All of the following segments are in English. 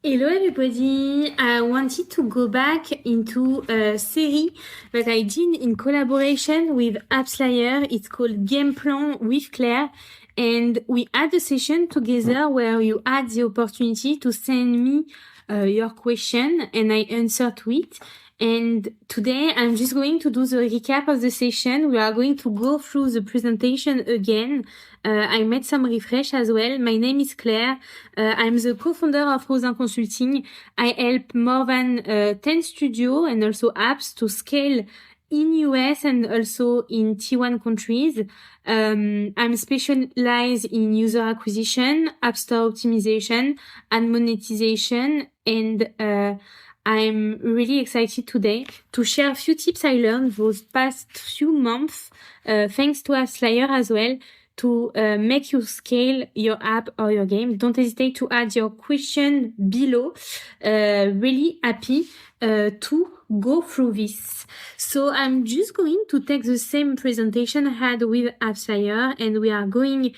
Hello everybody! I wanted to go back into a series that I did in collaboration with Appsflyer. It's called Gameplan with Claire. And we had a session together where you had the opportunity to send me your question and I answered to it. And today I'm just going to do the recap of the session. We are going to go through the presentation again. I made some refresh as well. My name is Claire. I'm the co-founder of Rzain Consulting. I help more than 10 studios and also apps to scale in US and also in T1 countries. I'm specialized in user acquisition, app store optimization, and monetization. And I'm really excited today to share a few tips I learned those past few months, thanks to Appsflyer as well, to make you scale your app or your game. Don't hesitate to add your question below. Really happy to go through this. So I'm just going to take the same presentation I had with Appsflyer, and we are going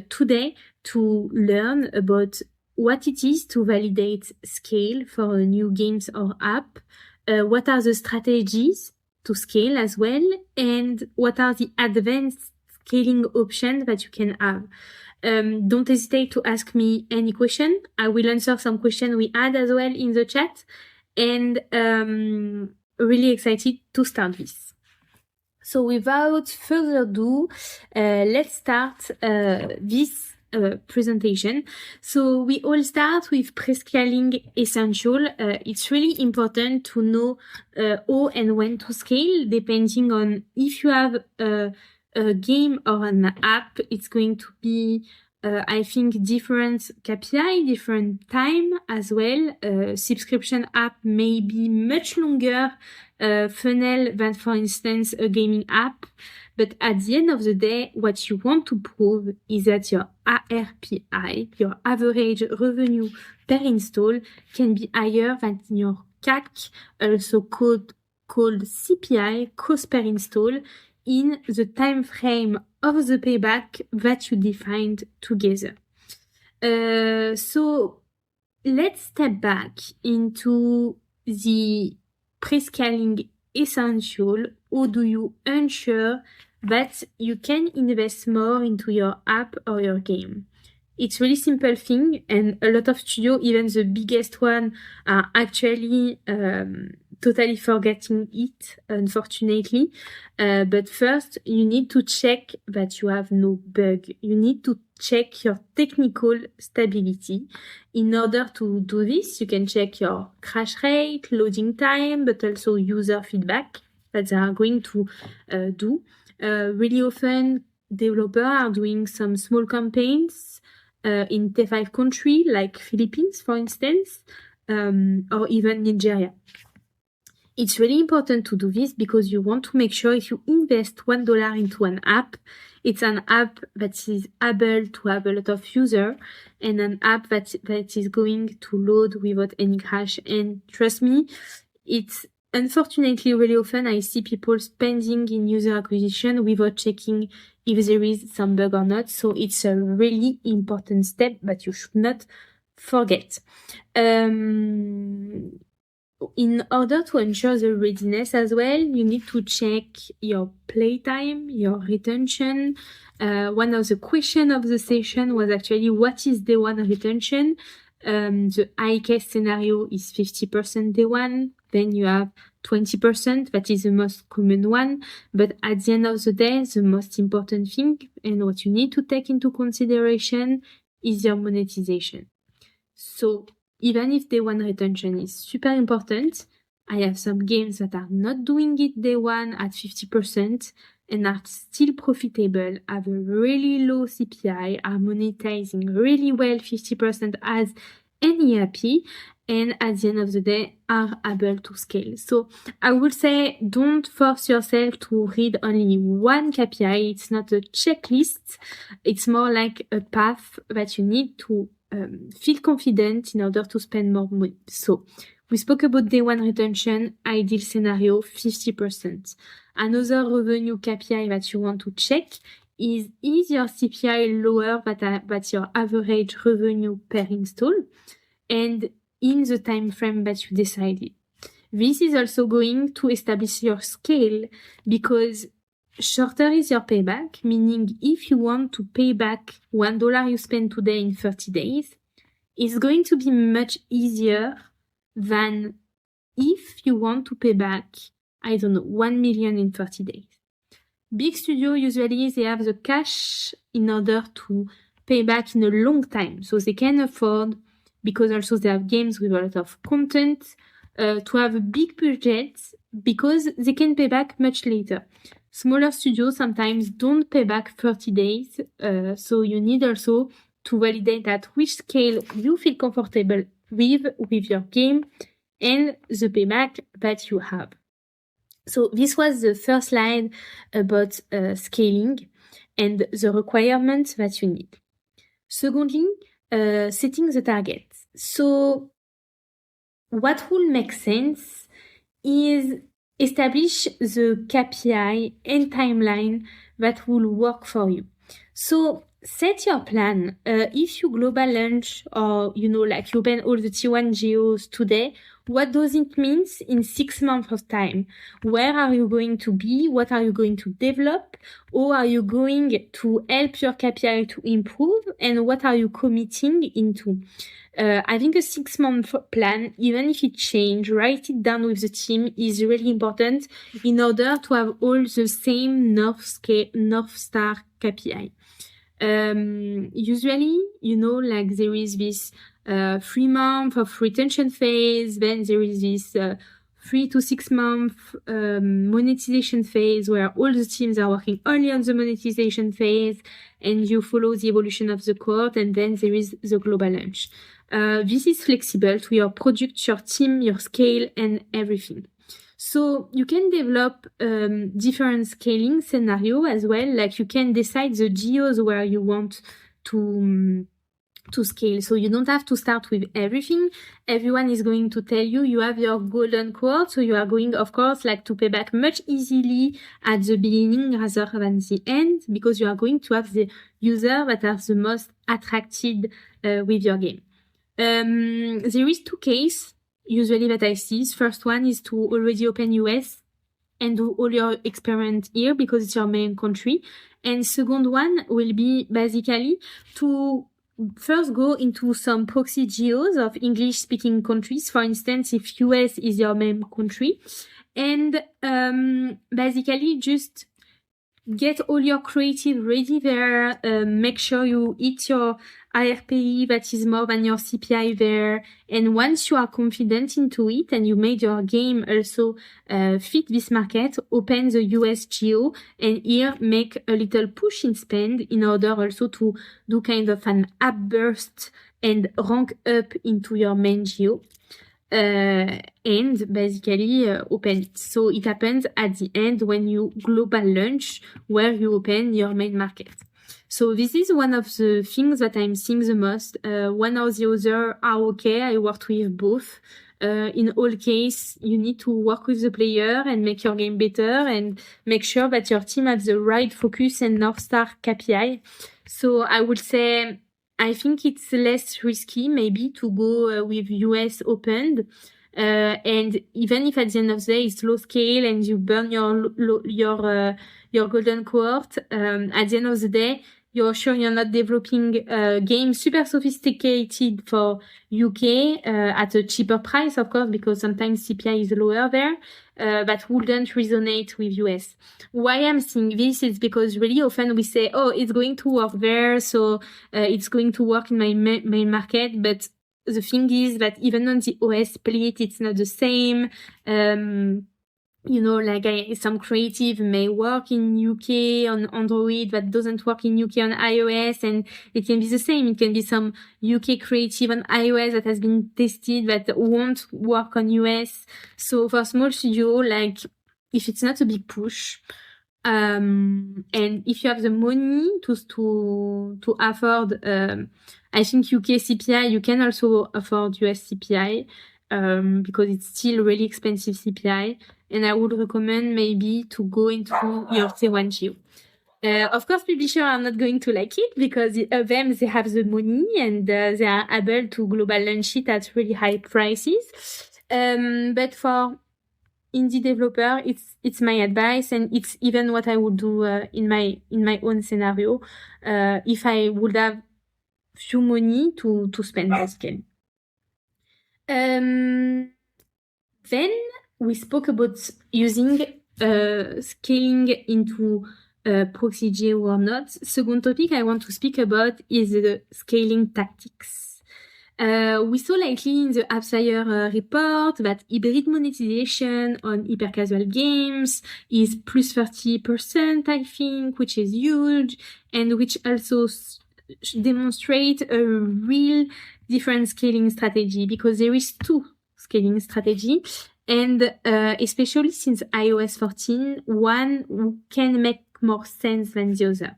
today to learn about what it is to validate scale for a new games or app, what are the strategies to scale as well, and what are the advanced scaling options that you can have. Don't hesitate to ask me any question. I will answer some questions we had as well in the chat, and really excited to start this. So without further ado, let's start this presentation. So we all start with pre-scaling essential. It's really important to know how and when to scale, depending on if you have a game or an app. It's going to be I think different KPI, different time as well. Subscription app may be much longer funnel than, for instance, a gaming app. But at the end of the day, what you want to prove is that your ARPI, your average revenue per install, can be higher than your CAC, also called CPI, cost per install, in the time frame of the payback that you defined together. So let's step back into the pre-scaling essential. How do you ensure that you can invest more into your app or your game? It's really simple thing, and a lot of studios, even the biggest one, are actually totally forgetting it, unfortunately. But first, you need to check that you have no bug. You need to check your technical stability. In order to do this, you can check your crash rate, loading time, but also user feedback that they are going to do. Really often, developers are doing some small campaigns in T5 country, like Philippines, for instance, or even Nigeria. It's really important to do this because you want to make sure if you invest $1 into an app, it's an app that is able to have a lot of users and an app that is going to load without any crash. And trust me, it's unfortunately really often I see people spending in user acquisition without checking if there is some bug or not. So it's a really important step that you should not forget. In order to ensure the readiness as well, you need to check your playtime, your retention. One of the questions of the session was actually, what is day one retention? The high case scenario is 50% day one. Then you have 20%. That is the most common one. But at the end of the day, the most important thing and what you need to take into consideration is your monetization. So even if day one retention is super important, I have some games that are not doing it day one at 50% and are still profitable, have a really low CPI, are monetizing really well 50% as any EAP, and at the end of the day are able to scale. So I would say don't force yourself to read only one KPI. It's not a checklist. It's more like a path that you need to feel confident in order to spend more money. So we spoke about day one retention, ideal scenario 50%. Another revenue KPI that you want to check is your CPI lower than your average revenue per install? And in the time frame that you decided. This is also going to establish your scale because shorter is your payback, meaning if you want to pay back $1 you spend today in 30 days, it's going to be much easier than if you want to pay back, I don't know, 1 million in 30 days. Big studio, usually they have the cash in order to pay back in a long time. So they can afford, because also they have games with a lot of content, to have a big budget because they can pay back much later. Smaller studios sometimes don't pay back 30 days. So you need also to validate at which scale you feel comfortable with your game and the payback that you have. So this was the first slide about scaling and the requirements that you need. Secondly, setting the target. So what will make sense is establish the KPI and timeline that will work for you. So set your plan. If you global launch or, like you open all the T1 geos today, what does it mean in 6 months of time? Where are you going to be? What are you going to develop? Or are you going to help your KPI to improve? And what are you committing into? I think a 6-month plan, even if it changes, write it down with the team is really important in order to have all the same North Star KPI. Usually, like there is this 3 month of retention phase, then there is this 3 to 6 month monetization phase where all the teams are working only on the monetization phase and you follow the evolution of the cohort, and then there is the global launch. This is flexible to your product, your team, your scale, and everything. So you can develop different scaling scenario as well. Like you can decide the geos where you want to scale. So you don't have to start with everything. Everyone is going to tell you have your golden cohort. So you are going, of course, like to pay back much easily at the beginning rather than the end, because you are going to have the user that are the most attracted with your game. There is 2 cases usually that I see. First one is to already open US and do all your experiment here because it's your main country. And second one will be basically to first go into some proxy geos of English speaking countries. For instance, if US is your main country, and basically just get all your creative ready there, make sure you hit your ARPI that is more than your CPI there. And once you are confident into it and you made your game also fit this market, open the US geo and here make a little push in spend in order also to do kind of an app burst and rank up into your main geo. And basically open it. So it happens at the end when you global launch where you open your main market. So this is one of the things that I'm seeing the most. One or the other are okay. I worked with both. In all case, you need to work with the player and make your game better and make sure that your team has the right focus and North Star KPI. So I would say I think it's less risky maybe to go with US opened. And even if at the end of the day it's low scale and you burn your golden cohort, at the end of the day, you're sure you're not developing a game super sophisticated for UK at a cheaper price, of course, because sometimes CPI is lower there, that wouldn't resonate with US. Why I'm saying this is because really often we say, oh, it's going to work there, so it's going to work in my main market, but the thing is that even on the OS split, it's not the same. Some creative may work in UK on Android that doesn't work in UK on iOS, and it can be the same. It can be some UK creative on iOS that has been tested that won't work on US. So for small studio, like if it's not a big push, and if you have the money to afford, I think UK CPI, you can also afford US CPI, because it's still really expensive CPI. And I would recommend maybe to go into your T1 geo. Of course, publishers are not going to like it because they have the money and they are able to global launch it at really high prices. But for indie developer, it's my advice, and it's even what I would do in my own scenario if I would have few money to spend on scale. Then we spoke about using scaling into proxy geo or not. Second topic I want to speak about is the scaling tactics. We saw lately in the Appsflyer report that hybrid monetization on hyper casual games is plus 30%, I think, which is huge, and which also demonstrate a real different scaling strategy, because there is two scaling strategy, and especially since iOS 14, one can make more sense than the other.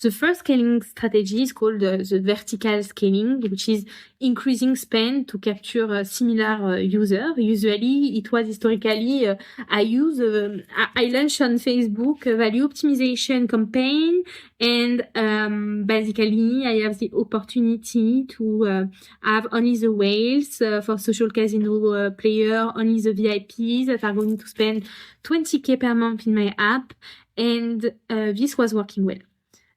The first scaling strategy is called the vertical scaling, which is increasing spend to capture a similar user. Usually, it was historically, I launched on Facebook a value optimization campaign, and basically, I have the opportunity to have only the whales for social casino player, only the VIPs that are going to spend 20K per month in my app, and this was working well.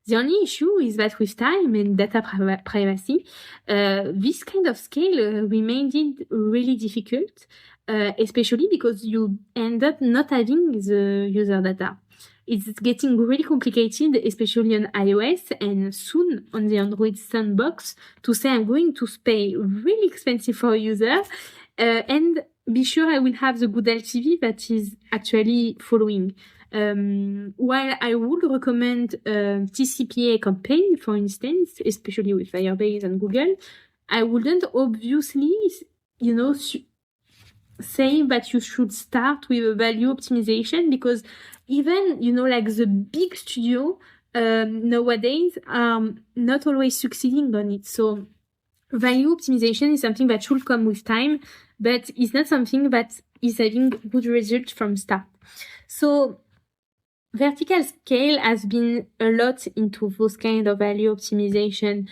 The only issue is that with time and data privacy, this kind of scale remained really difficult, especially because you end up not having the user data. It's getting really complicated, especially on iOS and soon on the Android sandbox, to say I'm going to pay really expensive for a user and be sure I will have the good LTV that is actually following. While I would recommend TCPA campaign, for instance, especially with Firebase and Google, I wouldn't obviously, say that you should start with a value optimization, because even, like the big studio nowadays are not always succeeding on it. So value optimization is something that should come with time, but it's not something that is having good results from start. So vertical scale has been a lot into those kind of value optimization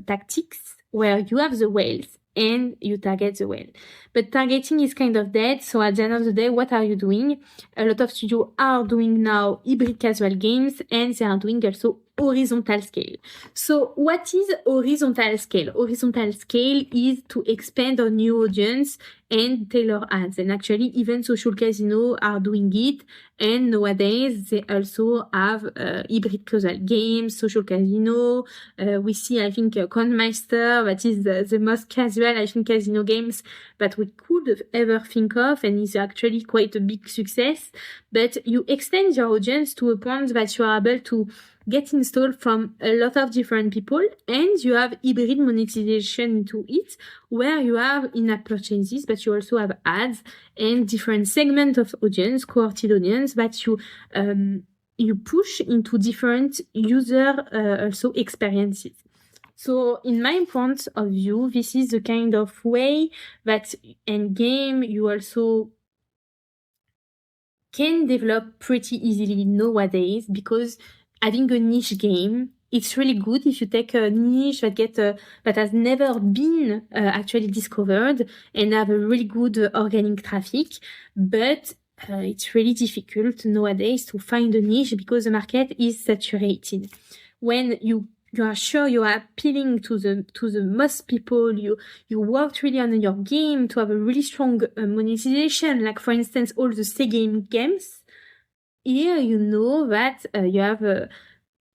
tactics, where you have the whales and you target the whale. But targeting is kind of dead. So at the end of the day, what are you doing? A lot of studios are doing now hybrid casual games, and they are doing also horizontal scale. So what is horizontal scale? Horizontal scale is to expand on new audience and tailor ads. And actually, even social casino are doing it. And nowadays, they also have hybrid casual games, social casino. We see, I think, Coinmaster, that is the most casual, I think, casino games that we could ever think of, and is actually quite a big success. But you extend your audience to a point that you are able to get installed from a lot of different people, and you have hybrid monetization into it, where you have in-app purchases, but you also have ads and different segments of audience, cohorted audience, that you push into different user also experiences. So in my point of view, this is the kind of way that in game you also can develop pretty easily nowadays, because having a niche game, it's really good if you take a niche that has never been actually discovered and have a really good organic traffic. But it's really difficult nowadays to find a niche because the market is saturated. When you are sure you are appealing to the most people, you worked really on your game to have a really strong monetization, like for instance all the C-game games. Here you know that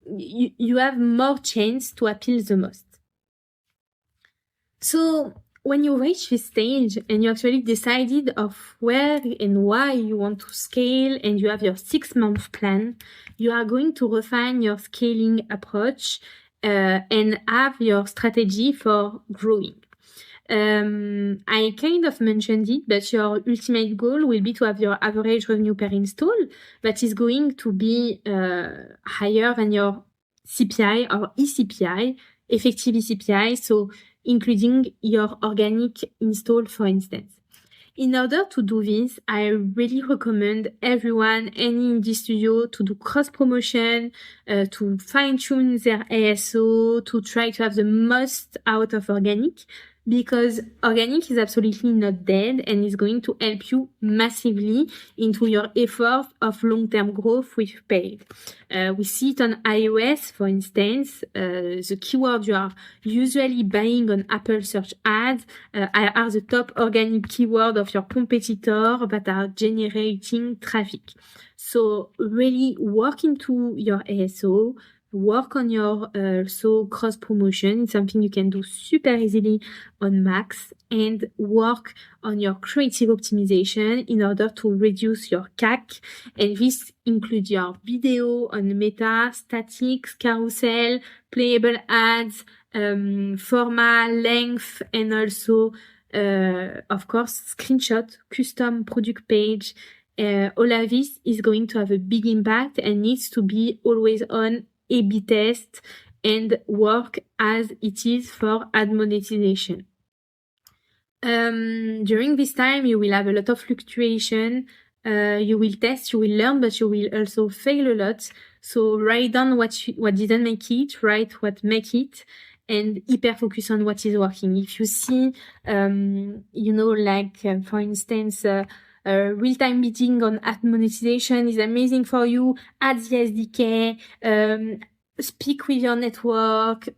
you have more chance to appeal the most. So when you reach this stage and you actually decided of where and why you want to scale, and you have your 6-month plan, you are going to refine your scaling approach and have your strategy for growing. I kind of mentioned it, but your ultimate goal will be to have your average revenue per install that is going to be higher than your CPI or eCPI, effective eCPI, so including your organic install, for instance. In order to do this, I really recommend everyone, any indie studio, to do cross-promotion, to fine-tune their ASO, to try to have the most out of organic, because organic is absolutely not dead and is going to help you massively into your effort of long-term growth with paid. We see it on iOS, for instance. The keywords you are usually buying on Apple search ads are the top organic keyword of your competitor that are generating traffic. So really work into your ASO, work on your also cross promotion. It's something you can do super easily on Max, and work on your creative optimization in order to reduce your CAC. And this includes your video on Meta, statics, carousel, playable ads, format, length, and also, of course, screenshot, custom product page. All of this is going to have a big impact and needs to be always on A/B test and work as it is for ad monetization. During this time, you will have a lot of fluctuation. You will test, you will learn, but you will also fail a lot. So write down what didn't make it, write what make it, and hyper focus on what is working. If you see, for instance, real-time bidding on ad monetization is amazing for you. Add the SDK, speak with your network,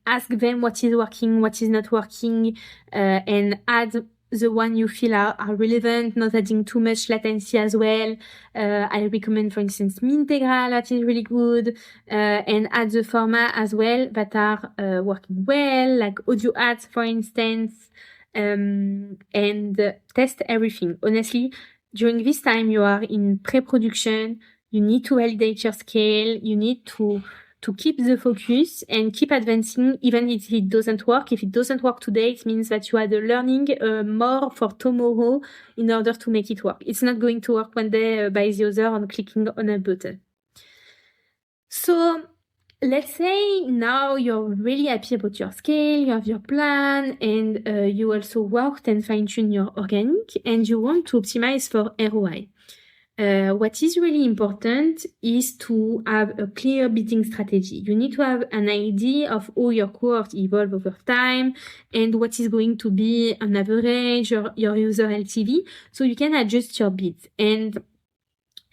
ask them what is working, what is not working, and add the one you feel are relevant, not adding too much latency as well. I recommend, for instance, Mintegral, that is really good, and add the format as well that are working well, like audio ads, for instance, and test everything. Honestly, during this time, you are in pre-production, you need to validate your scale, you need to keep the focus and keep advancing even if it doesn't work. If it doesn't work today, it means that you had a learning more for tomorrow in order to make it work. It's not going to work one day by the other on clicking on a button. So let's say now you're really happy about your scale, you have your plan, and you also worked and fine-tune your organic, and you want to optimize for ROI. What is really important is to have a clear bidding strategy. You need to have an idea of how your cohort evolve over time and what is going to be on average your user LTV, so you can adjust your bids. And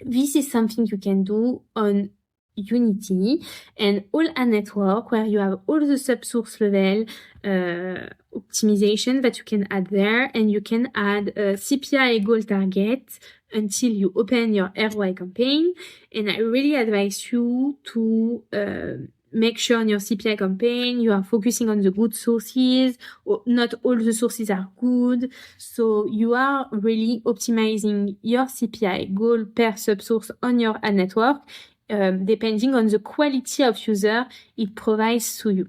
this is something you can do on Unity and all a network, where you have all the subsource level optimization that you can add there, and you can add a CPI goal target until you open your ROI campaign. And I really advise you to make sure on your CPI campaign you are focusing on the good sources, or not all the sources are good. So you are really optimizing your CPI goal per subsource on your ad network, depending on the quality of user it provides to you.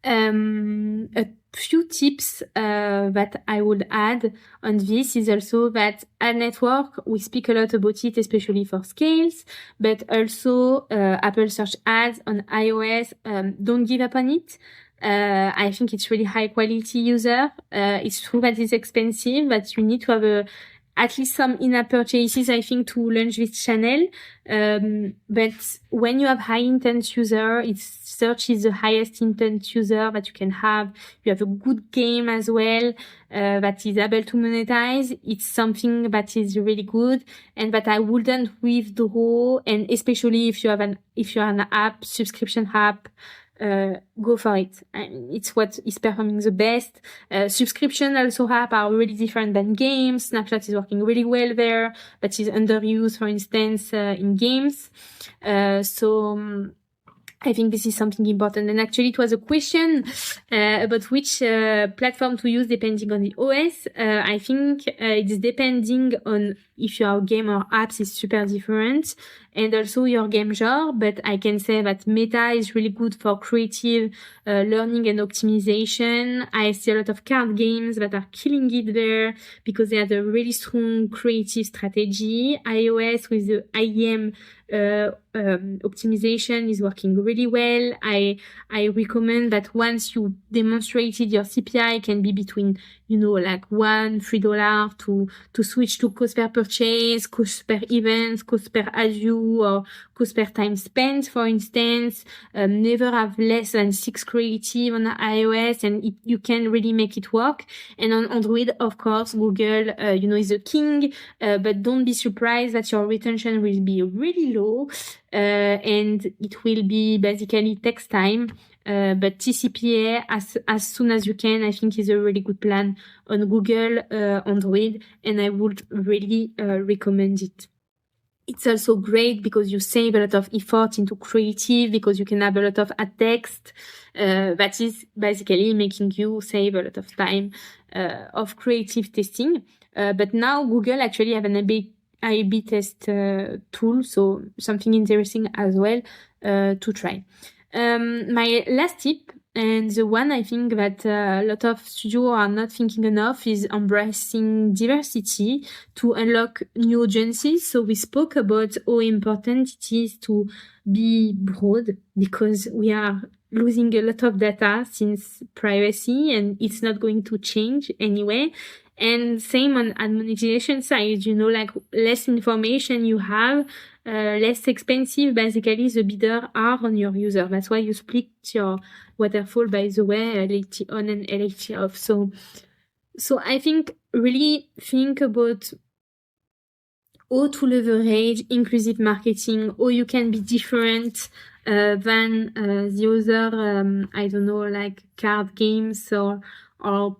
A few tips that I would add on this is also that ad network, we speak a lot about it, especially for scales, but also Apple search ads on iOS. Don't give up on it. I think it's really high quality user. It's true that it's expensive, but you need to have at least some in-app purchases, I think, to launch this channel. But when you have high intent user, search is the highest intent user that you can have. You have a good game as well, that is able to monetize. It's something that is really good and that I wouldn't withdraw. And especially if you're an app, subscription app, go for it. It's what is performing the best. Subscription also app are really different than games. Snapchat is working really well there, but is underused, for instance, in games. So I think this is something important. And actually it was a question about which platform to use depending on the OS. I think it's depending on if your game or apps is super different. and also your game genre. But I can say that Meta is really good for creative learning and optimization. I see a lot of card games that are killing it there because they have a really strong creative strategy. iOS with the IEM optimization is working really well. I recommend that once you demonstrated your CPI can be between, like $1-3 to switch to cost per purchase, cost per event, cost per ASU, or cost per time spent, for instance. Never have less than 6 creative on iOS, and you can really make it work. And on Android, of course, Google, is the king, but don't be surprised that your retention will be really low, and it will be basically takes time. But TCPA as soon as you can, I think is a really good plan on Google, Android, and I would really recommend it. It's also great because you save a lot of effort into creative because you can have a lot of ad text. That is basically making you save a lot of time of creative testing. But now Google actually have an A/B test tool, so something interesting as well to try. My last tip, and the one I think that a lot of studios are not thinking enough, is embracing diversity to unlock new audiences. So we spoke about how important it is to be broad because we are losing a lot of data since privacy, and it's not going to change anyway. And same on monetization side, like less information you have, less expensive basically the bidder are on your user. That's why you split your waterfall, by the way, LLT on and LLT off. So I think really think about how to leverage inclusive marketing, how you can be different than the other, like card games or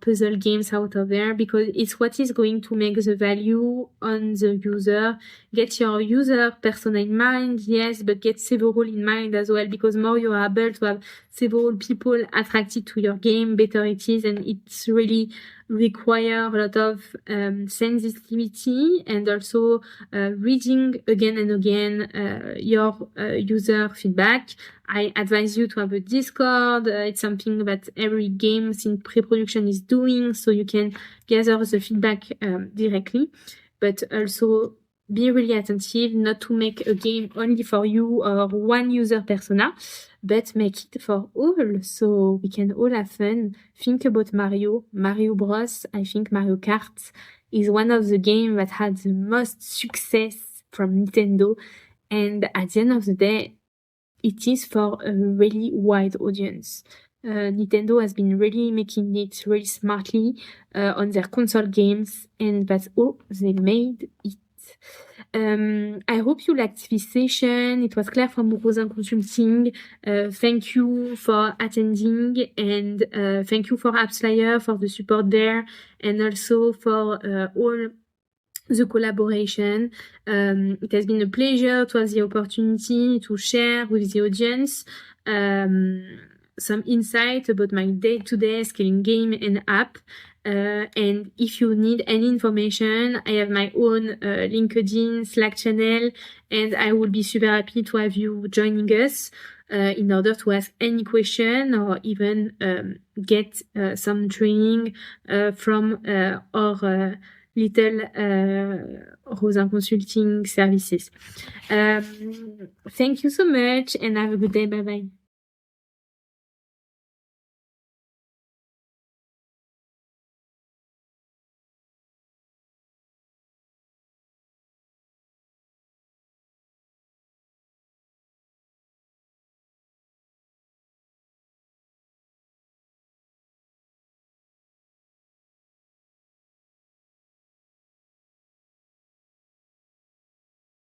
puzzle games out of there, because it's what is going to make the value on the user. Get your user persona in mind, yes, but get several in mind as well, because more you are able to have several people attracted to your game, better it is, and it's really require a lot of sensitivity and also reading again and again your user feedback. I advise you to have a Discord. It's something that every game in pre-production is doing, so you can gather the feedback directly, but also be really attentive not to make a game only for you or one user persona, but make it for all, so we can all have fun. Think about Mario Bros. I think Mario Kart is one of the games that had the most success from Nintendo, and at the end of the day, it is for a really wide audience. Nintendo has been really making it really smartly on their console games, and that's how they made it. I hope you liked this session. It was Claire from Rzain Consulting. Thank you for attending, and thank you for Appsflyer for the support there, and also for all the collaboration. It has been a pleasure to have the opportunity to share with the audience some insight about my day-to-day scaling game and app. And if you need any information, I have my own LinkedIn, Slack channel, and I will be super happy to have you joining us in order to ask any question or even get some training from our little Rzain Consulting services. Thank you so much and have a good day. Bye bye.